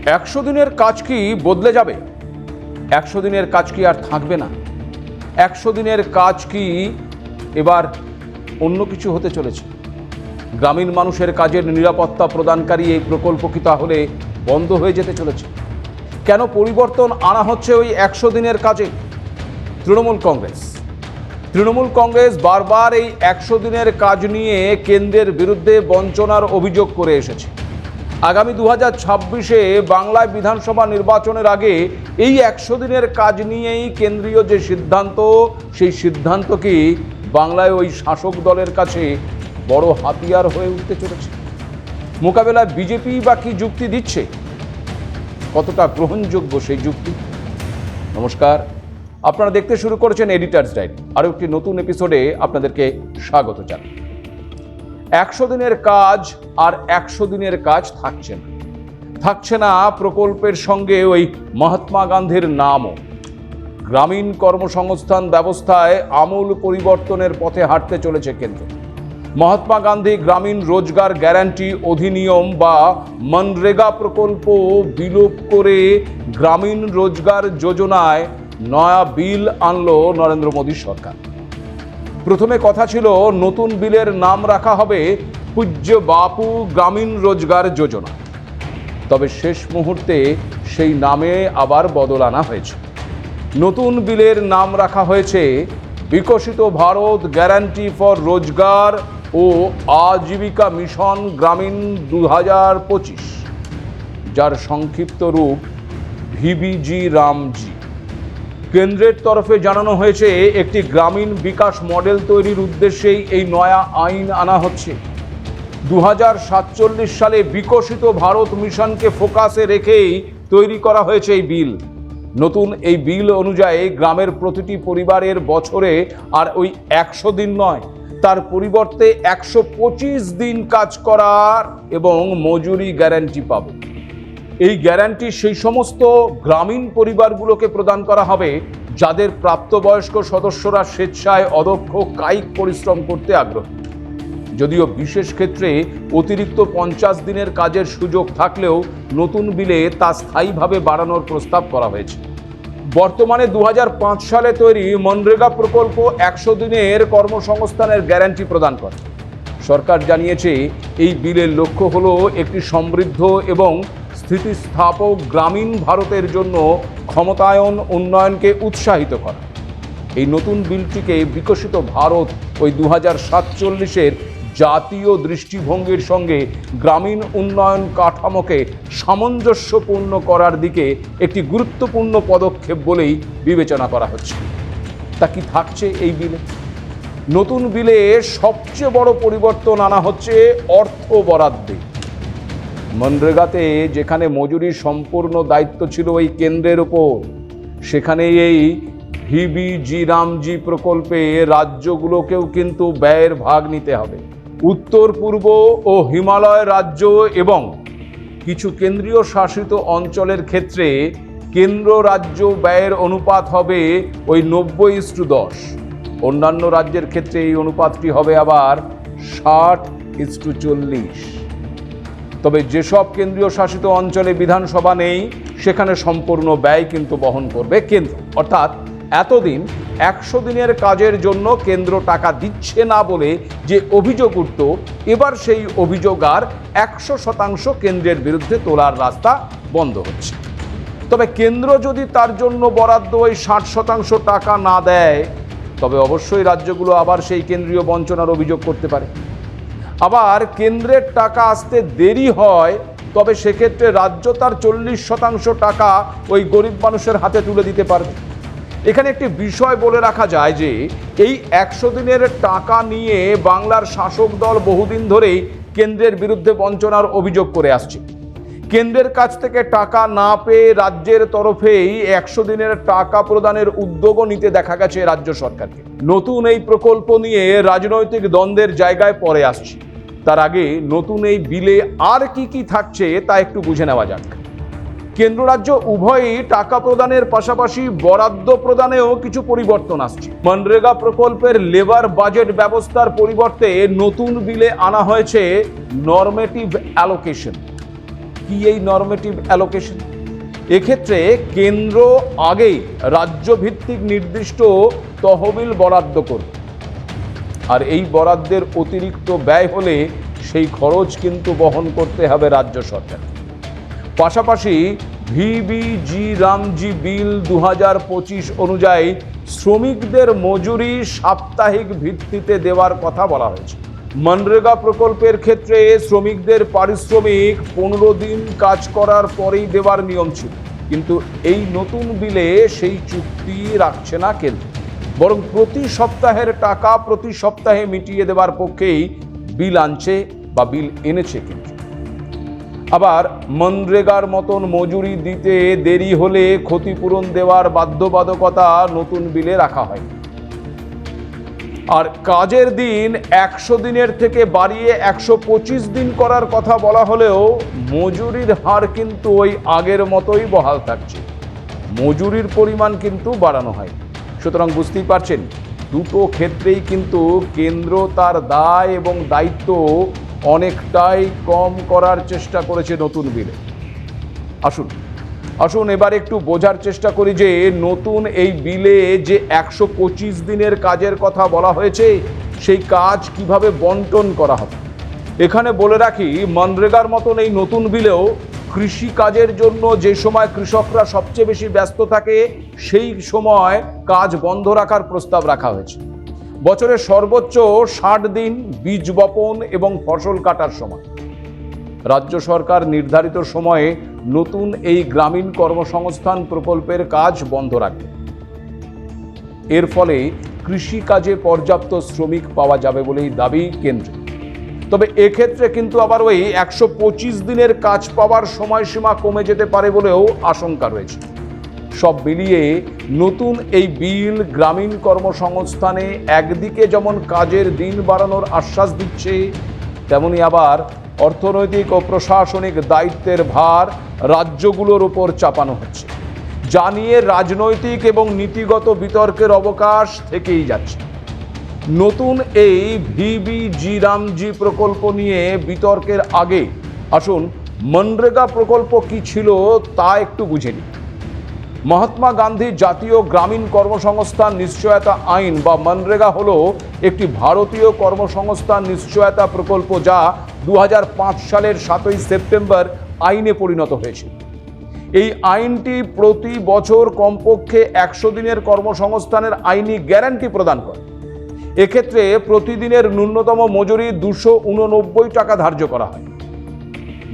100 দিনের কাজ কি বদলে যাবে? 100 দিনের কাজ কি আর থাকবে না? 100 দিনের কাজ কি এবার অন্য কিছু হতে চলেছে? গ্রামীণ মানুষের কাজের নিরাপত্তা প্রদানকারী এই প্রকল্প কি তাহলে বন্ধ হয়ে যেতে চলেছে? কেন পরিবর্তন আনা হচ্ছে ওই 100 দিনের কাজে? তৃণমূল কংগ্রেস বারবার এই 100 দিনের কাজ নিয়ে কেন্দ্রের বিরুদ্ধে বঞ্চনার অভিযোগ করে এসেছে। আগামী 2026-এ বাংলায় বিধানসভা নির্বাচনের আগে এই 100 দিনের কাজ নিয়েই কেন্দ্রীয় যে সিদ্ধান্ত, সেই সিদ্ধান্ত কি বাংলায় ওই শাসক দলের কাছে বড় হাতিয়ার হয়ে উঠতে চলেছে? মোকাবেলায় বিজেপি বা কি যুক্তি দিচ্ছে? কতটা গ্রহণযোগ্য সেই যুক্তি? নমস্কার, আপনারা দেখতে শুরু করেছেন এডিটার্স ডায়েরি। আরও একটি নতুন এপিসোডে আপনাদেরকে স্বাগত জানাই। 100 দিনের কাজ আর 100 দিনের কাজ থাকছে না প্রকল্পের সঙ্গে ওই মহাত্মা গান্ধীর নামও। গ্রামীণ কর্মসংস্থান ব্যবস্থায় আমূল পরিবর্তনের পথে হাঁটতে চলেছে কেন্দ্র। মহাত্মা গান্ধী গ্রামীণ রোজগার গ্যারান্টি অধিনিয়ম বা মনরেগা প্রকল্প বিলোপ করে গ্রামীণ রোজগার যোজনায় নয়া বিল আনলো নরেন্দ্র মোদী সরকার। প্রথমে কথা ছিল নতুন বিলের নাম রাখা হবে পূজ্য বাপু গ্রামীণ রোজগার যোজনা। তবে শেষ মুহূর্তে সেই নামে আবার বদল আনা হয়েছে। নতুন বিলের নাম রাখা হয়েছে বিকশিত ভারত গ্যারান্টি ফর রোজগার ও আজীবিকা মিশন গ্রামীণ 2025, যার সংক্ষিপ্ত রূপ ভিবিজি রামজি। কেন্দ্রের তরফে জানানো হয়েছে একটি গ্রামীণ বিকাশ মডেল তৈরির উদ্দেশ্যেই এই নয়া আইন আনা হচ্ছে। 2047 সালে বিকশিত ভারত মিশনকে ফোকাসে রেখেই তৈরি করা হয়েছে এই বিল। নতুন এই বিল অনুযায়ী গ্রামের প্রতিটি পরিবারের বছরে আর ওই 100 দিন নয়, তার পরিবর্তে 125 দিন কাজ করার এবং মজুরি গ্যারান্টি পাবে। এই গ্যারান্টি সেই সমস্ত গ্রামীণ পরিবারগুলোকে প্রদান করা হবে যাদের প্রাপ্তবয়স্ক সদস্যরা স্বেচ্ছায় অদক্ষ কায়িক পরিশ্রম করতে আগ্রহী। যদিও বিশেষ ক্ষেত্রে অতিরিক্ত 50 দিনের কাজের সুযোগ থাকলেও নতুন বিলে তা স্থায়ীভাবে বাড়ানোর প্রস্তাব করা হয়েছে। বর্তমানে 2005 সালে তৈরি মনরেগা প্রকল্প 100 দিনের কর্মসংস্থানের গ্যারান্টি প্রদান করে। সরকার জানিয়েছে এই বিলের লক্ষ্য হলো একটি সমৃদ্ধ এবং স্থিতিস্থাপক গ্রামীণ ভারতের জন্য ক্ষমতায়ন উন্নয়নকে উৎসাহিত করা। এই নতুন বিলটিকে বিকশিত ভারত ওই 2047-এর জাতীয় দৃষ্টিভঙ্গির সঙ্গে গ্রামীণ উন্নয়ন কাঠামোকে সামঞ্জস্যপূর্ণ করার দিকে একটি গুরুত্বপূর্ণ পদক্ষেপ বলেই বিবেচনা করা হচ্ছে। তা কি থাকছে এই বিলে? নতুন বিলে সবচেয়ে বড় পরিবর্তন আনা হচ্ছে অর্থ বরাদ্দে। মনরেগাতে যেখানে মজুরির সম্পূর্ণ দায়িত্ব ছিল ওই কেন্দ্রের ওপর, সেখানে এই ভিবিজি রামজি প্রকল্পে রাজ্যগুলোকেও কিন্তু ব্যয়ের ভাগ নিতে হবে। উত্তর পূর্ব ও হিমালয় রাজ্য এবং কিছু কেন্দ্রীয় শাসিত অঞ্চলের ক্ষেত্রে কেন্দ্র রাজ্য ব্যয়ের অনুপাত হবে ওই 90:10। অন্যান্য রাজ্যের ক্ষেত্রে এই অনুপাতটি হবে আবার 60:40। তবে যেসব কেন্দ্রীয় শাসিত অঞ্চলে বিধানসভা নেই, সেখানে সম্পূর্ণ ব্যয় কিন্তু বহন করবে কেন্দ্র। অর্থাৎ এতদিন 100 দিনের কাজের জন্য কেন্দ্র টাকা দিচ্ছে না বলে যে অভিযোগ উঠত, এবার সেই অভিযোগ আর 100% কেন্দ্রের বিরুদ্ধে তোলার রাস্তা বন্ধ হচ্ছে। তবে কেন্দ্র যদি তার জন্য বরাদ্দ ওই 60% টাকা না দেয়, তবে অবশ্যই রাজ্যগুলো আবার সেই কেন্দ্রীয় বঞ্চনার অভিযোগ করতে পারে। আবার কেন্দ্রের টাকা আসতে দেরি হয়, তবে সেক্ষেত্রে রাজ্য তার 40% টাকা ওই গরিব মানুষের হাতে তুলে দিতে পারবে। এখানে একটি বিষয় বলে রাখা যায় যে এই 100 দিনের টাকা নিয়ে বাংলার শাসক দল বহুদিন ধরেই কেন্দ্রের বিরুদ্ধে বঞ্চনার অভিযোগ করে আসছে। কেন্দ্রের কাছ থেকে টাকা না পেয়ে রাজ্যের তরফেই 100 দিনের টাকা প্রদানের উদ্যোগও নিতে দেখা গেছে রাজ্য সরকারকে। নতুন এই প্রকল্প নিয়ে রাজনৈতিক দ্বন্দ্বের জায়গায় পরে আসছে। তার আগে নতুন এই বিলে আর কি থাকছে তা একটু বুঝে নেওয়া যাক। কেন্দ্র রাজ্য উভয়ই টাকা প্রদানের পাশাপাশি বরাদ্দ প্রদানেও কিছু পরিবর্তন আসছে। মনরেগা প্রকল্পের লেবার বাজেট ব্যবস্থার পরিবর্তে নতুন বিলে আনা হয়েছে নরমেটিভ অ্যালোকেশন। কি এই নরমেটিভ অ্যালোকেশন? এক্ষেত্রে কেন্দ্র আগেই রাজ্যভিত্তিক নির্দিষ্ট তহবিল বরাদ্দ করবে, আর এই বরাদ্দের অতিরিক্ত ব্যয় হলে সেই খরচ কিন্তু বহন করতে হবে রাজ্য সরকার। পাশাপাশি ভিবিজি রামজি বিল 2025 অনুযায়ী শ্রমিকদের মজুরি সাপ্তাহিক ভিত্তিতে দেওয়ার কথা বলা হয়েছে। মনরেগা প্রকল্পের ক্ষেত্রে শ্রমিকদের পারিশ্রমিক 15 দিন কাজ করার পরেই দেওয়ার নিয়ম ছিল, কিন্তু এই নতুন বিলে সেই চুক্তি রাখছে না কেন্দ্র, বরং প্রতি সপ্তাহের টাকা প্রতি সপ্তাহে মিটিয়ে দেওয়ার পক্ষেই বিল আনছে বা বিল এনেছে কেন্দ্র। আবার মনরেগার মতন মজুরি দিতে দেরি হলে ক্ষতিপূরণ দেওয়ার বাধ্যবাধকতা নতুন বিলে রাখা হয়। আর কাজের দিন 100 দিনের থেকে বাড়িয়ে 125 দিন করার কথা বলা হলেও মজুরির হার কিন্তু ওই আগের মতোই বহাল থাকছে, মজুরির পরিমাণ কিন্তু বাড়ানো হয়। সুতরাং বুঝতেই পারছেন, দুটো ক্ষেত্রেই কিন্তু কেন্দ্র তার দায় এবং দায়িত্ব অনেকটাই কম করার চেষ্টা করেছে নতুন বিলে। আসুন এবার একটু বোঝার চেষ্টা করি যে নতুন এই বিলে যে 125 দিনের কাজের কথা বলা হয়েছে সেই কাজ কিভাবে বন্টন করা হবে। এখানে বলে রাখি, মনরেগার মতন এই নতুন বিলেও কৃষি কাজের জন্য যে সময় কৃষকরা সবচেয়ে বেশি ব্যস্ত থাকে সেই সময় কাজ বন্ধ রাখার প্রস্তাব রাখা হয়েছে। বছরের সর্বোচ্চ 60 দিন বীজ বপন এবং ফসল কাটার সময় রাজ্য সরকার নির্ধারিত সময়ে নতুন এই গ্রামীণ কর্মসংস্থান প্রকল্পের কাজ বন্ধ রাখবে। এর ফলে কৃষি কাজে পর্যাপ্ত শ্রমিক পাওয়া যাবে বলেই দাবি কেন্দ্রের। তবে এক্ষেত্রে কিন্তু আবার ওই 125 দিনের কাজ পাওয়ার সময়সীমা কমে যেতে পারে বলেও আশঙ্কা রয়েছে। সব মিলিয়ে নতুন এই বিল গ্রামীণ কর্মসংস্থানে একদিকে যেমন কাজের দিন বাড়ানোর আশ্বাস দিচ্ছে, তেমনি আবার অর্থনৈতিক ও প্রশাসনিক দায়িত্বের ভার রাজ্যগুলোর উপর চাপানো হচ্ছে, যা নিয়ে রাজনৈতিক এবং নীতিগত বিতর্কের অবকাশ থেকেই যাচ্ছে। নতুন এই ভিবিজি রামজি প্রকল্প নিয়ে বিতর্কের আগে আসুন মনরেগা প্রকল্প কি ছিল তা একটু বুঝে নিই। মহাত্মা গান্ধী জাতীয় গ্রামীণ কর্মসংস্থান নিশ্চয়তা আইন বা মনরেগা হলো একটি ভারতীয় কর্মসংস্থান নিশ্চয়তা প্রকল্প, যা 2005 সালের 7 সেপ্টেম্বর আইনে পরিণত হয়েছে। এই আইনটি প্রতি বছর কমপক্ষে 100 দিনের কর্মসংস্থানের আইনি গ্যারান্টি প্রদান করে। এক্ষেত্রে প্রতিদিনের ন্যূনতম মজুরি 289 টাকা ধার্য করা হয়।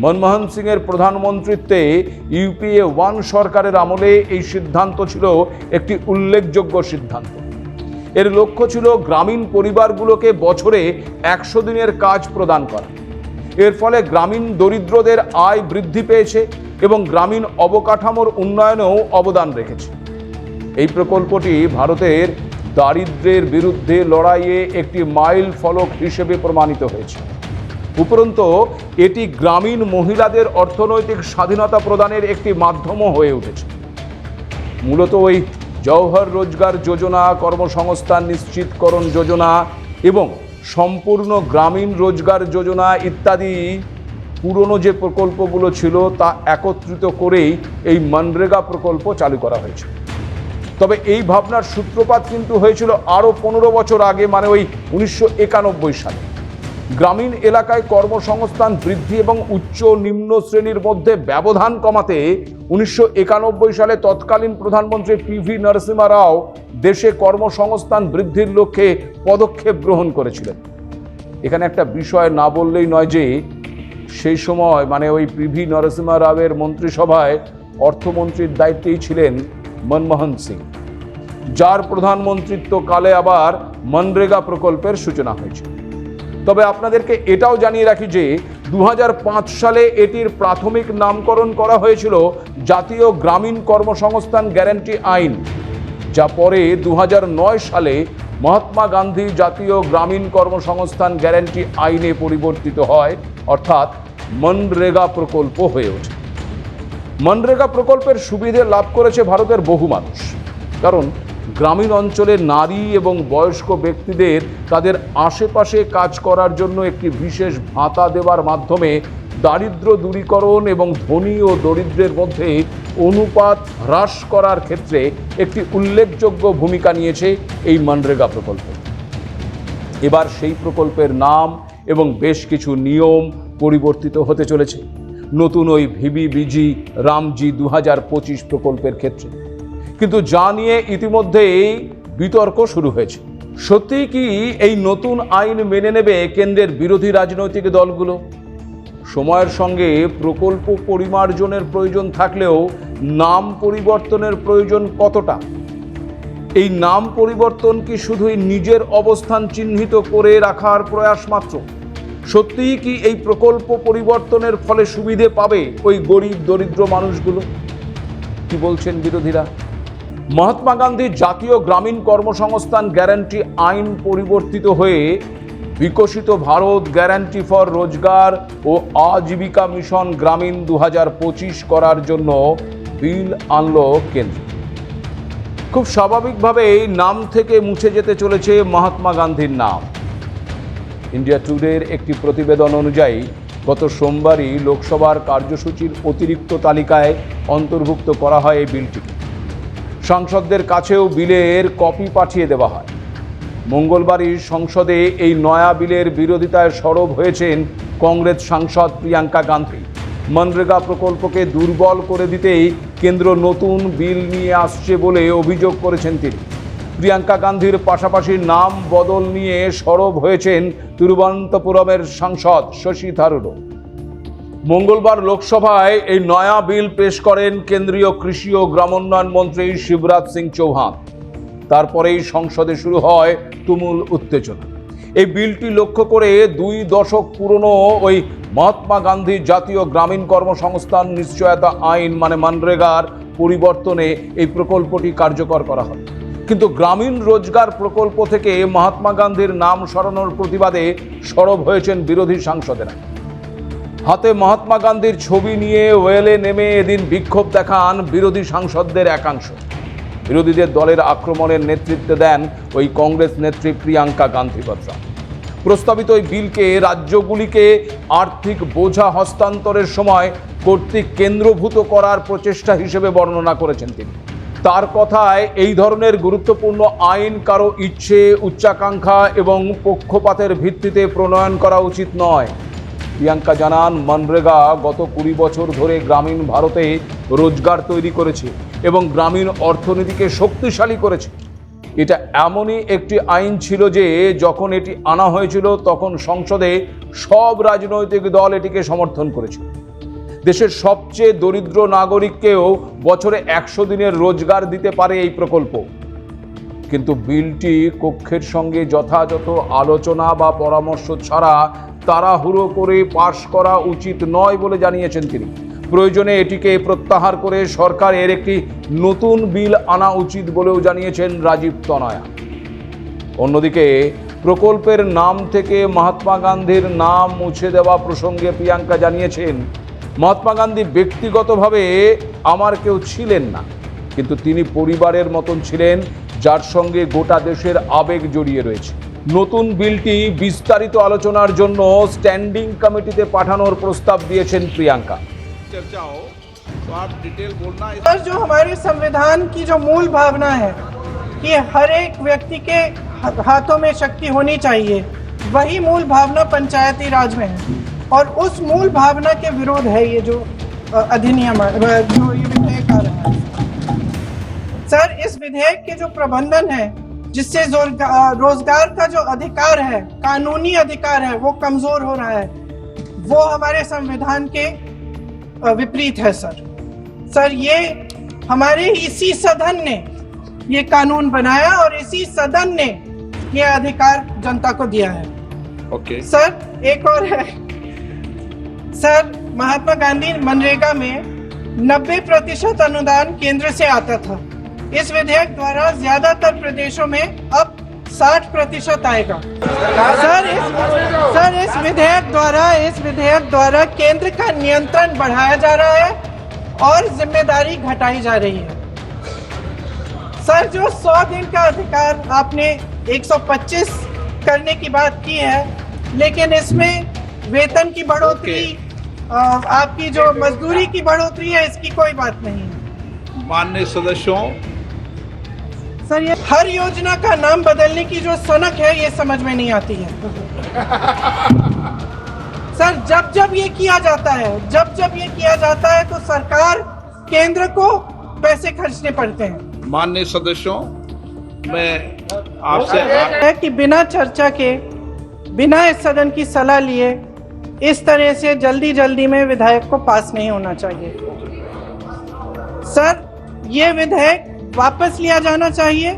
মনমোহন সিংয়ের প্রধানমন্ত্রীত্বে ইউপিএ 1 সরকারের আমলে এই সিদ্ধান্ত ছিল একটি উল্লেখযোগ্য সিদ্ধান্ত। এর লক্ষ্য ছিল গ্রামীণ পরিবারগুলোকে বছরে 100 দিনের কাজ প্রদান করা। এর ফলে গ্রামীণ দরিদ্রদের আয় বৃদ্ধি পেয়েছে এবং গ্রামীণ অবকাঠামোর উন্নয়নেও অবদান রেখেছে। এই প্রকল্পটি ভারতের দারিদ্র্যের বিরুদ্ধে লড়াইয়ে একটি মাইল ফলক হিসেবে প্রমাণিত হয়েছে। উপরন্তু এটি গ্রামীণ মহিলাদের অর্থনৈতিক স্বাধীনতা প্রদানের একটি মাধ্যমও হয়ে উঠেছে। মূলত ওই জওহর রোজগার যোজনা, কর্মসংস্থান নিশ্চিতকরণ যোজনা এবং সম্পূর্ণ গ্রামীণ রোজগার যোজনা ইত্যাদি পুরনো যে প্রকল্পগুলো ছিল তা একত্রিত করেই এই মনরেগা প্রকল্প চালু করা হয়েছে। তবে এই ভাবনার সূত্রপাত কিন্তু হয়েছিল আরও 15 বছর আগে, মানে ওই 1991 সালে। গ্রামীণ এলাকায় কর্মসংস্থান বৃদ্ধি এবং উচ্চ নিম্ন শ্রেণীর মধ্যে ব্যবধান কমাতে 1991 সালে তৎকালীন প্রধানমন্ত্রী পিভি নরসিমহা রাও দেশে কর্মসংস্থান বৃদ্ধির লক্ষ্যে পদক্ষেপ গ্রহণ করেছিলেন। এখানে একটা বিষয় না বললেই নয় যে সেই সময় মানে ওই পিভি নরসিমহা রাওয়ের মন্ত্রিসভায় অর্থমন্ত্রীর দায়িত্বেই ছিলেন মনমোহন সিং, যার প্রধানমন্ত্রিত্বকালে আবার মনরেগা প্রকল্পের সূচনা হয়েছে। তবে আপনাদেরকে এটাও জানিয়ে রাখি যে 2005 সালে এটির প্রাথমিক নামকরণ করা হয়েছিল জাতীয় গ্রামীণ কর্মসংস্থান গ্যারান্টি আইন, যা পরে 2009 সালে মহাত্মা গান্ধী জাতীয় গ্রামীণ কর্মসংস্থান গ্যারান্টি আইনে পরিবর্তিত হয়, অর্থাৎ মনরেগা প্রকল্প হয়ে ওঠে। মনরেগা প্রকল্পের সুবিধে লাভ করেছে ভারতের বহু মানুষ, কারণ গ্রামীণ অঞ্চলের নারী এবং বয়স্ক ব্যক্তিদের তাদের আশেপাশে কাজ করার জন্য একটি বিশেষ ভাতা দেওয়ার মাধ্যমে দারিদ্র্য দূরীকরণ এবং ধনী ও দরিদ্রের মধ্যে অনুপাত হ্রাস করার ক্ষেত্রে একটি উল্লেখযোগ্য ভূমিকা নিয়েছে এই মনরেগা প্রকল্প। এবার সেই প্রকল্পের নাম এবং বেশ কিছু নিয়ম পরিবর্তিত হতে চলেছে নতুন ওই ভিবিবিজি রামজি 2025 প্রকল্পের ক্ষেত্রে। কিন্তু যা নিয়ে ইতিমধ্যেই বিতর্ক শুরু হয়েছে। সত্যি কি এই নতুন আইন মেনে নেবে কেন্দ্রের বিরোধী রাজনৈতিক দলগুলো? সময়ের সঙ্গে প্রকল্প পরিমার্জনের প্রয়োজন থাকলেও নাম পরিবর্তনের প্রয়োজন কতটা? এই নাম পরিবর্তন কি শুধুই নিজের অবস্থান চিহ্নিত করে রাখার প্রয়াস মাত্র? সত্যিই কি এই প্রকল্প পরিবর্তনের ফলে সুবিধে পাবে ওই গরিব দরিদ্র মানুষগুলো? কি বলছেন বিরোধীরা? মহাত্মা গান্ধীর জাতীয় গ্রামীণ কর্মসংস্থান গ্যারান্টি আইন পরিবর্তিত হয়ে বিকশিত ভারত গ্যারান্টি ফর রোজগার ও আজীবিকা মিশন গ্রামীণ 2025 করার জন্য বিল আনলো কেন্দ্র। খুব স্বাভাবিকভাবেই নাম থেকে মুছে যেতে চলেছে মহাত্মা গান্ধীর নাম। ইন্ডিয়া টুডের একটি প্রতিবেদন অনুযায়ী গত সোমবারই লোকসভার কার্যসূচির অতিরিক্ত তালিকায় অন্তর্ভুক্ত করা হয় এই বিলটিকে। সাংসদদের কাছেও বিলের কপি পাঠিয়ে দেওয়া হয়। মঙ্গলবারই সংসদে এই নয়া বিলের বিরোধিতায় সরব হয়েছেন কংগ্রেস সাংসদ প্রিয়াঙ্কা গান্ধী। মনরেগা প্রকল্পকে দুর্বল করে দিতেই কেন্দ্র নতুন বিল নিয়ে আসছে বলে অভিযোগ করেছেন তিনি। প্রিয়াঙ্কা গান্ধীর পাশাপাশি নাম বদল নিয়ে সরব হয়েছেন তিরুবনন্তপুরমের সাংসদ শশী থারুরও। মঙ্গলবার লোকসভায় এই নয়া বিল পেশ করেন কেন্দ্রীয় কৃষি ও গ্রামোন্নয়ন মন্ত্রী শিবরাজ সিং চৌহান। তারপরেই সংসদে শুরু হয় তুমুল উত্তেজনা। এই বিলটি লক্ষ্য করে 2 দশক পুরনো ওই মহাত্মা গান্ধী জাতীয় গ্রামীণ কর্মসংস্থান নিশ্চয়তা আইন মানে মনরেগার পরিবর্তনে এই প্রকল্পটি কার্যকর করা হয়। কিন্তু গ্রামীণ রোজগার প্রকল্প থেকে মহাত্মা গান্ধীর নাম সরানোর প্রতিবাদে সরব হয়েছেন বিরোধী সাংসদেরা। হাতে মহাত্মা গান্ধীর ছবি নিয়ে ওয়েলে নেমে এদিন বিক্ষোভ দেখান বিরোধী সাংসদদের একাংশ। বিরোধীদের দলের আক্রমণের নেতৃত্ব দেন ওই কংগ্রেস নেত্রী প্রিয়াঙ্কা গান্ধী বদ্রা। প্রস্তাবিত ওই বিলকে রাজ্যগুলিকে আর্থিক বোঝা হস্তান্তরের সময় কর্তৃক কেন্দ্রভূত করার প্রচেষ্টা হিসেবে বর্ণনা করেছেন তিনি। তার কথায় এই ধরনের গুরুত্বপূর্ণ আইন কারো ইচ্ছে, উচ্চাকাঙ্ক্ষা এবং পক্ষপাতের ভিত্তিতে প্রণয়ন করা উচিত নয়। প্রিয়াঙ্কা জানান, মনরেগা গত 20 বছর ধরে গ্রামীণ ভারতে রোজগার তৈরি করেছে এবং গ্রামীণ অর্থনীতিকে শক্তিশালী করেছে। এটা এমনই একটি আইন ছিল যে যখন এটি আনা হয়েছিল তখন সংসদে সব রাজনৈতিক দল এটিকে সমর্থন করেছিল। দেশের সবচেয়ে দরিদ্র নাগরিককেও বছরে 100 দিনের রোজগার দিতে পারে এই প্রকল্প। কিন্তু বিলটি কক্ষের সঙ্গে যথাযথ আলোচনা বা পরামর্শ ছাড়া তাড়াহুড়ো করে পাশ করা উচিত নয় বলে জানিয়েছেন তিনি। প্রয়োজনে এটিকে প্রত্যাহার করে সরকারের একটি নতুন বিল আনা উচিত বলেও জানিয়েছেন রাজীব তনয়া। অন্যদিকে প্রকল্পের নাম থেকে মহাত্মা গান্ধীর নাম মুছে দেওয়া প্রসঙ্গে প্রিয়াঙ্কা জানিয়েছেন, মহাত্মা গান্ধী ব্যক্তিগতভাবে আমার কেউ ছিলেন না, কিন্তু তিনি পরিবারের মতন ছিলেন যার সঙ্গে গোটা দেশের আবেগ জড়িয়ে রয়েছে। নতুন বিলটি বিস্তারিত আলোচনার জন্য স্ট্যান্ডিং কমিটিতে পাঠানোর প্রস্তাব দিয়েছেন প্রিয়াঙ্কা। चर्चा हो तो आप डिटेल बोलना। सर, जो हमारे संविधान की जो मूल भावना है कि हर एक व्यक्ति के हाथों में शक्ति होनी चाहिए, वही मूल भावना पंचायती राज में है और उस मूल भावना के विरोध है ये जो अधिनियम जो ये विधेयक आ रहा है। सर, इस विधेयक के जो प्रबंधन है जिससे रोजगार का जो अधिकार है, कानूनी अधिकार है, वो कमजोर हो रहा है, वो हमारे संविधान के विपरीत है। सर ये हमारे इसी सदन ने ये कानून बनाया और इसी सदन ने ये अधिकार जनता को दिया है। ओके सर, एक और है सर, महात्मा गांधी मनरेगा में 90% अनुदान केंद्र से आता था। इस विधेयक द्वारा ज्यादातर प्रदेशों में अब 60% आएगा। सर, इस विधेयक द्वारा केंद्र का नियंत्रण बढ़ाया जा रहा है और जिम्मेदारी घटाई जा रही है। सर, जो 100 दिन का अधिकार आपने 125 करने की बात की है, लेकिन इसमें वेतन की बढ़ोतरी, आपकी जो मजदूरी की बढ़ोतरी है इसकी कोई बात नहीं है। माननीय सदस्यों, सर ये हर योजना का नाम बदलने की जो सनक है ये समझ में नहीं आती है। सर जब ये किया जाता है तो सरकार केंद्र को पैसे खर्चने पड़ते हैं। माननीय सदस्यों, मैं आपसे है कि बिना चर्चा के, बिना इस सदन की सलाह लिए इस तरह से जल्दी में विधेयक को पास नहीं होना चाहिए। सर ये विधेयक वापस लिया जाना चाहिए।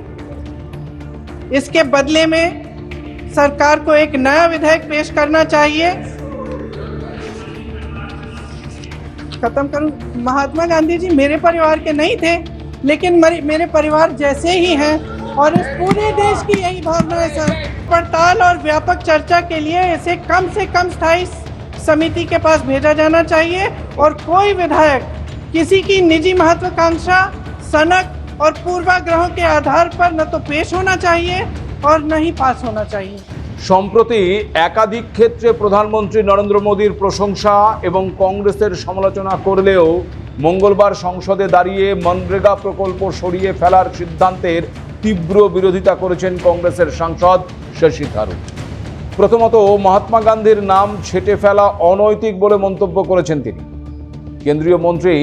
इसके बदले में सरकार को एक नया विधेयक पेश करना चाहिए। खत्म करूं। महात्मा गांधी जी मेरे परिवार के नहीं थे, लेकिन मेरे परिवार जैसे ही हैं और इस पूरे देश की यही भावना है सर। पड़ताल और व्यापक चर्चा के लिए इसे कम से कम स्थायी समिति के पास भेजा जाना चाहिए और कोई विधायक किसी की निजी महत्वाकांक्षा, सनक और पूर्वाग्रहों के आधार पर न तो पेश होना चाहिए और न ही पास होना चाहिए। সম্প্রতি একাধিক ক্ষেত্রে প্রধানমন্ত্রী নরেন্দ্র মোদীর প্রশংসা এবং কংগ্রেসের সমালোচনা করলেও মঙ্গলবার সংসদে দাঁড়িয়ে মনরেগা প্রকল্প সরিয়ে ফেলার সিদ্ধান্তের তীব্র বিরোধিতা করেছেন কংগ্রেসের সাংসদ শশী থারুর। প্রথমত মহাত্মা গান্ধীর নাম ছেঁটে ফেলা অনৈতিক বলে মন্তব্য করেছেন তিনি। কেন্দ্রীয় মন্ত্রী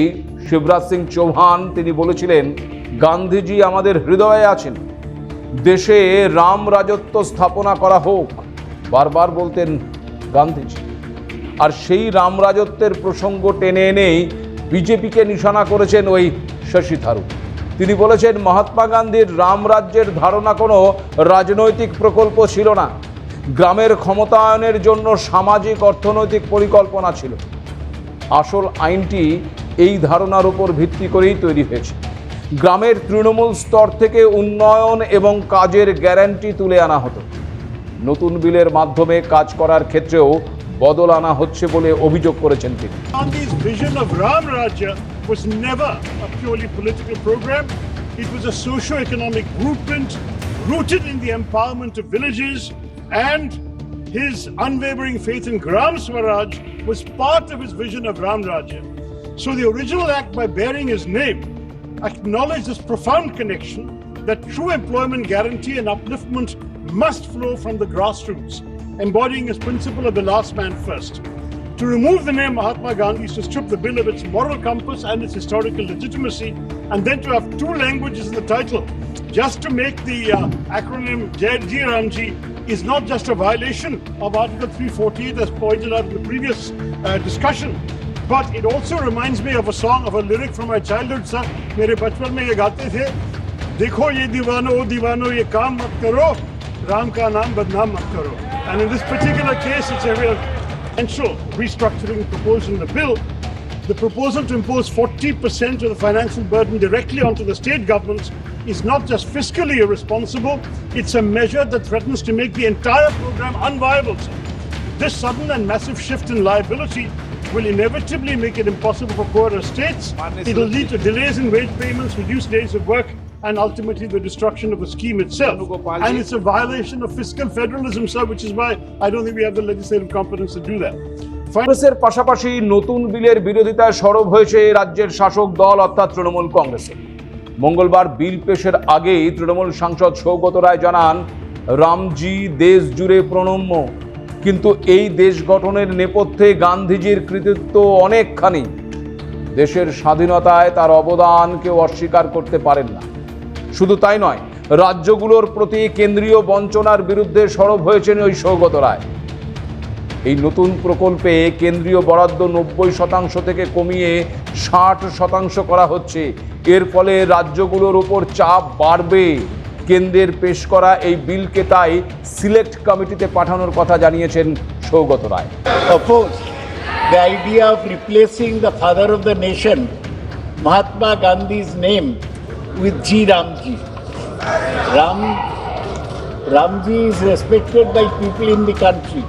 শিবরাজ সিং চৌহান তিনি বলেছিলেন, গান্ধীজি আমাদের হৃদয়ে আছেন, দেশে রাম রাজত্ব স্থাপনা করা হোক, বারবার বলতেন গান্ধীজি। আর সেই রাম রাজত্বের প্রসঙ্গ টেনে এনেই বিজেপিকে নিশানা করেছেন ওই শশী থারুর। তিনি বলেছেন মহাত্মা গান্ধীর রাম রাজ্যের ধারণা কোনো রাজনৈতিক প্রকল্প ছিল না, গ্রামের ক্ষমতায়নের জন্য সামাজিক অর্থনৈতিক পরিকল্পনা ছিল। আসল আইনটি এই ধারণার উপর ভিত্তি করেই তৈরি হয়েছে। গ্রামের তৃণমূল স্তর থেকে উন্নয়ন এবং কাজের গ্যারান্টি তুলে আনা হতো। নতুন বিলের মাধ্যমে কাজ করার ক্ষেত্রেও বদল আনা হচ্ছে বলে অভিযোগ করেছেন তিনি। Gandhi's vision of Ram Rajya was never a purely political program. It was a socio-economic blueprint rooted in the empowerment of villages, and his unwavering faith in Gram Swaraj was part of his vision of Ram Rajya. So the original act, by bearing his name, acknowledged this profound connection that true employment guarantee and upliftment must flow from the grassroots, embodying his principle of the last man first. To remove the name Mahatma Gandhi is to strip the bill of its moral compass and its historical legitimacy, and then to have two languages in the title just to make the acronym Jai Ramji is not just a violation of Article 348 as pointed out in the previous discussion, but it also reminds me of a song, of a lyric from my childhood. Sir, मेरे बचपन में ये गाते थे, देखो ये दीवानो ओ दीवानो ये काम मत करो, राम का नाम बदनाम मत करो. And in this particular case, it's a real essential restructuring proposed in the bill. The proposal to impose 40% of the financial burden directly onto the state governments is not just fiscally irresponsible, it's a measure that threatens to make the entire program unviable. Sir. This sudden and massive shift in liability will inevitably make it impossible for poorer states. It will lead to delays in wage payments, reduced days of work, and ultimately the destruction of the scheme itself. And it's a violation of fiscal federalism, sir, which is why I don't think we have the legislative competence to do that. কংগ্রেসের পাশাপাশি নতুন বিলের বিরোধিতায় সরব হয়েছে রাজ্যের শাসক দল অর্থাৎ তৃণমূল কংগ্রেসের। মঙ্গলবার বিল পেশের আগেই তৃণমূল সাংসদ সৌগত রায় জানান, রামজি দেশ জুড়ে প্রণম্য, কিন্তু এই দেশ গঠনের নেপথ্যে গান্ধীজির কৃতিত্ব অনেকখানি। দেশের স্বাধীনতায় তার অবদান কেউ অস্বীকার করতে পারেন না। শুধু তাই নয়, রাজ্যগুলোর প্রতি কেন্দ্রীয় বঞ্চনার বিরুদ্ধে সরব হয়েছেন ওই সৌগত রায়। এই নতুন প্রকল্পে কেন্দ্রীয় বরাদ্দ 90% থেকে কমিয়ে 60% করা হচ্ছে। এর ফলে রাজ্যগুলোর উপর চাপ বাড়বে। কেন্দ্রের পেশ করা এই বিলকে তাই সিলেক্ট কমিটিতে পাঠানোর কথা জানিয়েছেন Saugata Roy. Opposed the idea of replacing the father of the nation, Mahatma Gandhi's name, with G. Ramji. Ramji is respected by people in the country,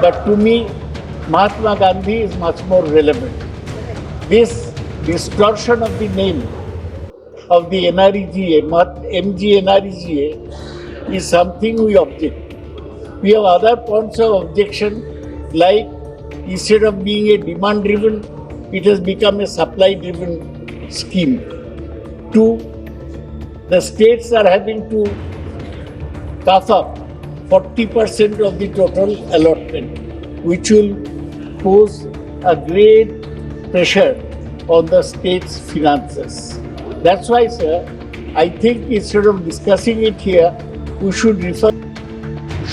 but to me, Mahatma Gandhi is much more relevant. This distortion of the name of the NREGA, MG NREGA, is something we object. We have other points of objection, like instead of being a demand driven, it has become a supply driven scheme. Two, the states are having to cough up 40% of the total allotment, which will pose a great pressure on the state's finances. That's why, sir, I think instead of discussing it here, we should refer.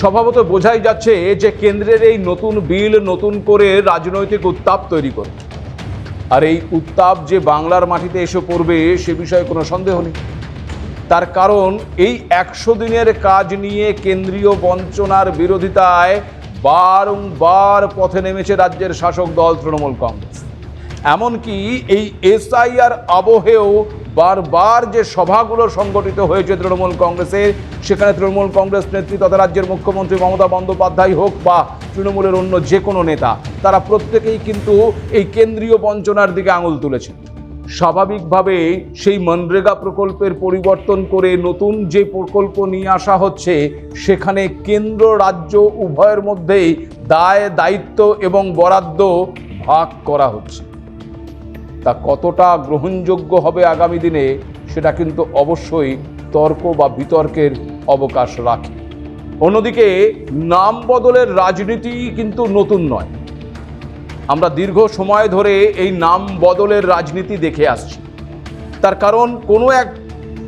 স্বভাবত বোঝাই যাচ্ছে যে কেন্দ্রের এই নতুন বিল নতুন করে রাজনৈতিক উত্তাপ তৈরি করবে, আর এই উত্তাপ যে বাংলার মাটিতে এসে পড়বে সে বিষয়ে কোনো সন্দেহ নেই। তার কারণ এই 100 দিনের কাজ নিয়ে কেন্দ্রীয় বঞ্চনার বিরোধিতায় বারংবার পথে নেমেছে রাজ্যের শাসক দল তৃণমূল কংগ্রেস। এমনকি এই এসআইআর আবহেও বারবার যে সভাগুলো সংগঠিত হয়েছে তৃণমূল কংগ্রেসের, সেখানে তৃণমূল কংগ্রেস নেত্রী তথা রাজ্যের মুখ্যমন্ত্রী মমতা বন্দ্যোপাধ্যায় হোক বা তৃণমূলের অন্য যে কোনো নেতা, তারা প্রত্যেকেই কিন্তু এই কেন্দ্রীয় বঞ্চনার দিকে আঙুল তুলেছেন। স্বাভাবিকভাবেই সেই মনরেগা প্রকল্পের পরিবর্তন করে নতুন যে প্রকল্প নিয়ে আসা হচ্ছে, সেখানে কেন্দ্র রাজ্য উভয়ের মধ্যেই দায় দায়িত্ব এবং বরাদ্দ ভাগ করা হচ্ছে। তা কতটা গ্রহণযোগ্য হবে আগামী দিনে, সেটা কিন্তু অবশ্যই তর্ক বা বিতর্কের অবকাশ রাখে। অন্যদিকে নাম বদলের রাজনীতি কিন্তু নতুন নয়। আমরা দীর্ঘ সময় ধরে এই নাম বদলের রাজনীতি দেখে আসছি। তার কারণ কোনো এক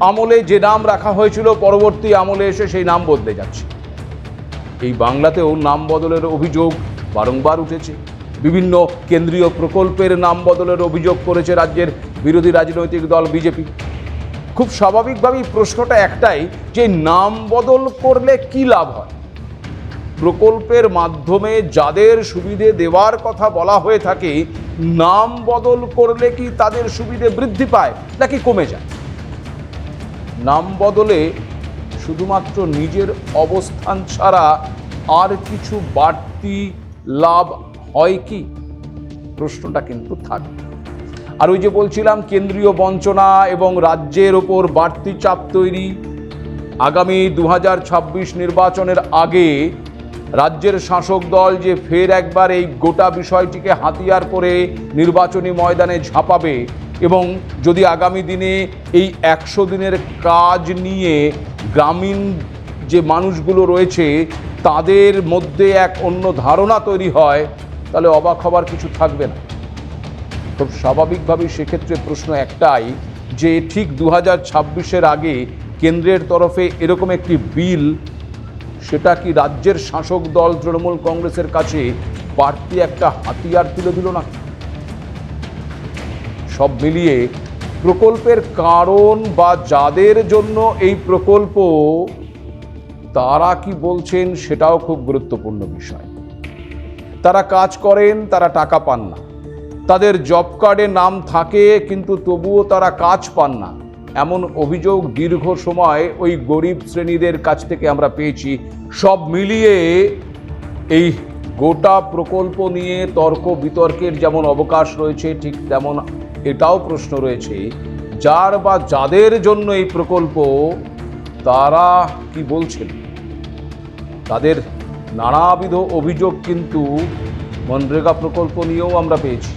আমলে যে নাম রাখা হয়েছিল, পরবর্তী আমলে এসে সেই নাম বদলে যাচ্ছে। এই বাংলাতেও নাম বদলের অভিযোগ বারংবার উঠেছে। বিভিন্ন কেন্দ্রীয় প্রকল্পের নাম বদলের অভিযোগ করেছে রাজ্যের বিরোধী রাজনৈতিক দল বিজেপি। খুব স্বাভাবিকভাবেই প্রশ্নটা একটাই, যে নাম বদল করলে কি লাভ হয়? প্রকল্পের মাধ্যমে যাদের সুবিধে দেওয়ার কথা বলা হয়ে থাকে, নাম বদল করলে কি তাদের সুবিধে বৃদ্ধি পায় নাকি কমে যায়? নাম বদলে শুধুমাত্র নিজের অবস্থান ছাড়া আর কিছু বাড়তি লাভ হয় কি? প্রশ্নটা কিন্তু থাকে। আর ওই যে বলছিলাম, কেন্দ্রীয় বঞ্চনা এবং রাজ্যের ওপর বাড়তি চাপ তৈরি। আগামী 2026 নির্বাচনের আগে রাজ্যের শাসক দল যে ফের একবার এই গোটা বিষয়টিকে হাতিয়ার করে নির্বাচনী ময়দানে ঝাঁপাবে, এবং যদি আগামী দিনে এই 100 দিনের কাজ নিয়ে গ্রামীণ যে মানুষগুলো রয়েছে তাদের মধ্যে এক অন্য ধারণা তৈরি হয়, তাহলে অবাক হবার কিছু থাকবে না। খুব স্বাভাবিকভাবেই সেক্ষেত্রে প্রশ্ন একটাই, যে ঠিক 2026-এর আগে কেন্দ্রের তরফে এরকম একটি বিল, সেটা কি রাজ্যের শাসক দল তৃণমূল কংগ্রেসের কাছে বাড়তি একটা হাতিয়ার তুলে দিল না? সব মিলিয়ে প্রকল্পের কারণ বা যাদের জন্য এই প্রকল্প, তারা কি বলছেন সেটাও খুব গুরুত্বপূর্ণ বিষয়। তারা কাজ করেন, তারা টাকা পান না। তাদের জব কার্ডে নাম থাকে কিন্তু তবুও তারা কাজ পান না, এমন অভিযোগ দীর্ঘ সময় ওই গরিব শ্রেণীদের কাছ থেকে আমরা পেয়েছি। সব মিলিয়ে এই গোটা প্রকল্প নিয়ে তর্ক বিতর্কের যেমন অবকাশ রয়েছে, ঠিক তেমন এটাও প্রশ্ন রয়েছে, যার বা যাদের জন্য এই প্রকল্প, তারা কি বলছেন। তাদের নানাবিধ অভিযোগ কিন্তু মনরেগা প্রকল্প নিয়েও আমরা পেয়েছি।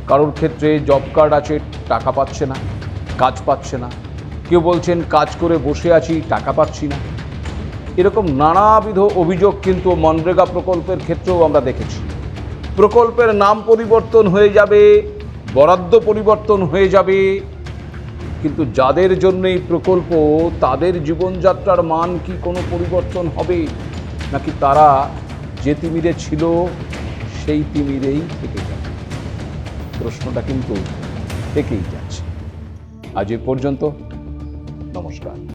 কারোর ক্ষেত্রে জব কার্ড আছে, টাকা পাচ্ছে না, কাজ পাচ্ছে না। কেউ বলছেন কাজ করে বসে আছি, টাকা পাচ্ছি না। এরকম নানাবিধ অভিযোগ কিন্তু মনরেগা প্রকল্পের ক্ষেত্রেও আমরা দেখেছি। প্রকল্পের নাম পরিবর্তন হয়ে যাবে, বরাদ্দ পরিবর্তন হয়ে যাবে, কিন্তু যাদের জন্য এই প্রকল্প, তাদের জীবনযাত্রার মান কি কোনো পরিবর্তন হবে, নাকি তারা যে তিমিরে ছিল সেই তিমিরেই থেকে যাবে? প্রশ্নটা কিন্তু থেকেই যাচ্ছে। আজ এ পর্যন্ত। নমস্কার।